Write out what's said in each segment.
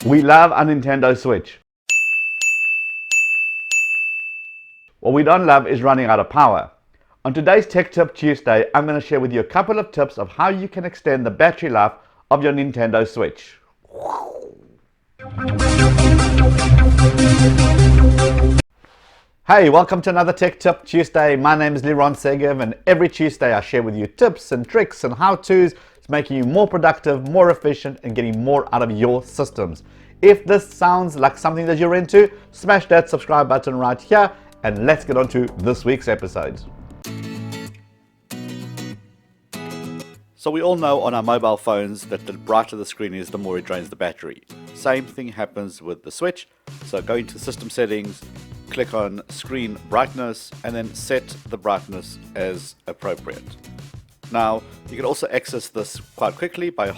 We love a Nintendo Switch. What we don't love is running out of power. On today's Tech Tip Tuesday, I'm going to share with you a couple of tips of how you can extend the battery life of your Nintendo Switch. Hey, welcome to another Tech Tip Tuesday. My name is Liron Segev, and every Tuesday I share with you tips and tricks and how-tos to making you more productive, more efficient, and getting more out of your systems. If this sounds like something that you're into, smash that subscribe button right here, and let's get on to this week's episode. So we all know on our mobile phones that the brighter the screen is, the more it drains the battery. Same thing happens with the Switch. So go into System Settings, click on Screen Brightness, and then set the brightness as appropriate. Now, you can also access this quite quickly by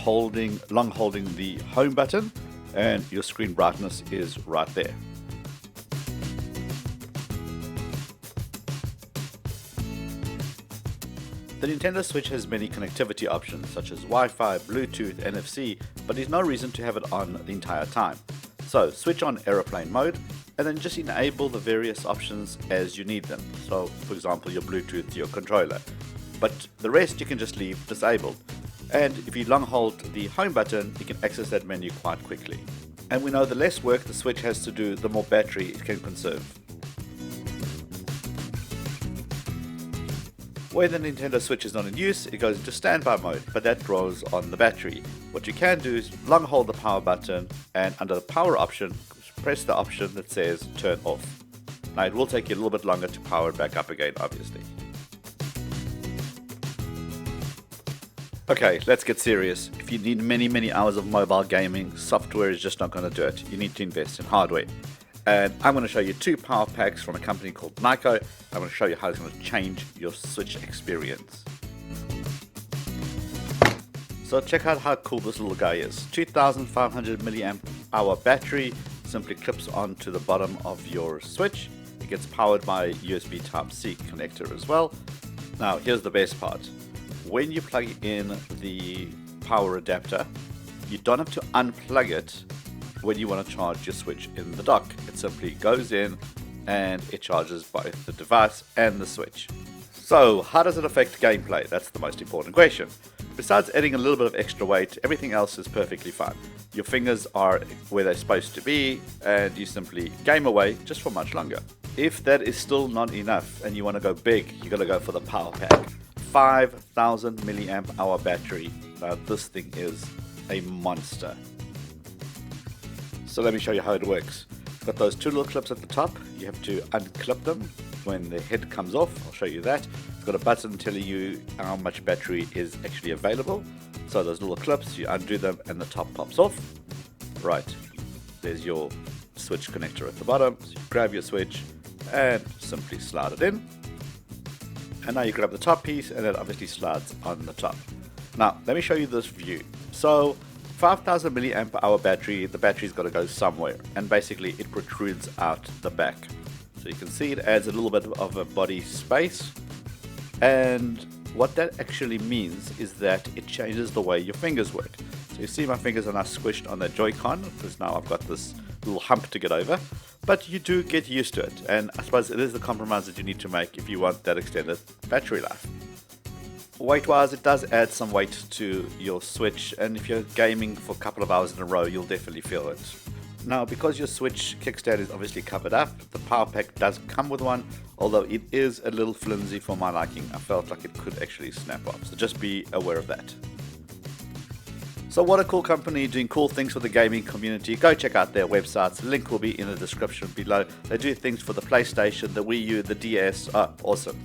long holding the Home button, and your screen brightness is right there. The Nintendo Switch has many connectivity options such as Wi-Fi, Bluetooth, NFC, but there's no reason to have it on the entire time. So switch on aeroplane mode and then just enable the various options as you need them. So for example, your Bluetooth to your controller. But the rest you can just leave disabled. And if you long hold the Home button, you can access that menu quite quickly. And we know the less work the Switch has to do, the more battery it can conserve. When the Nintendo Switch is not in use, it goes into standby mode, but that draws on the battery. What you can do is long hold the power button, and under the power option, press the option that says turn off. Now it will take you a little bit longer to power it back up again, obviously. Okay, let's get serious. If you need many hours of mobile gaming, software is just not going to do it. You need to invest in hardware. And I'm going to show you two power packs from a company called Nyko. I'm going to show you how it's going to change your Switch experience. So check out how cool this little guy is. 2500 milliamp hour battery, simply clips onto the bottom of your Switch. It gets powered by USB Type-C connector as well. Now here's the best part. When you plug in the power adapter, you don't have to unplug it when you want to charge your Switch in the dock. It simply goes in and it charges both the device and the Switch. So how does it affect gameplay? That's the most important question. Besides adding a little bit of extra weight, everything else is perfectly fine. Your fingers are where they're supposed to be and you simply game away just for much longer. If that is still not enough and you want to go big, you got to go for the power pack. 5000 milliamp hour battery. Now this thing is a monster. So let me show you how it works. Got those two little clips at the top. You have to unclip them when the head comes off. I'll show you that. It's got a button telling you how much battery is actually available. So those little clips, you undo them and the top pops off. Right, there's your Switch connector at the bottom. So you grab your Switch and simply slide it in. And now you grab the top piece and it obviously slides on the top. Now, let me show you this view. So 5000 milliamp hour battery, the battery's got to go somewhere, and basically it protrudes out the back. So you can see it adds a little bit of a body space, and what that actually means is that it changes the way your fingers work. So you see my fingers are now squished on the Joy-Con because now I've got this little hump to get over, but you do get used to it, and I suppose it is the compromise that you need to make if you want that extended battery life. Weight wise, it does add some weight to your Switch, and if you're gaming for a couple of hours in a row, you'll definitely feel it. Now, because your Switch kickstand is obviously covered up, the power pack does come with one, although it is a little flimsy for my liking. I felt like it could actually snap off, so just be aware of that. So what a cool company doing cool things for the gaming community. Go check out their websites. Link will be in the description below. They do things for the PlayStation, the Wii U, the DS. Oh, awesome.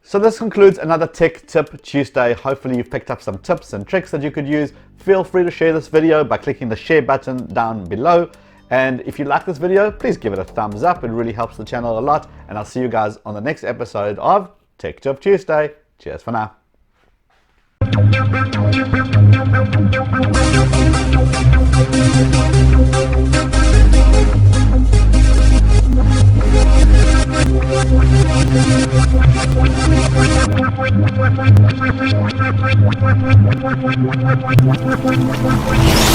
So this concludes another Tech Tip Tuesday. Hopefully you've picked up some tips and tricks that you could use. Feel free to share this video by clicking the share button down below. And if you like this video, please give it a thumbs up. It really helps the channel a lot. And I'll see you guys on the next episode of Tech Tip Tuesday. Cheers for now. What?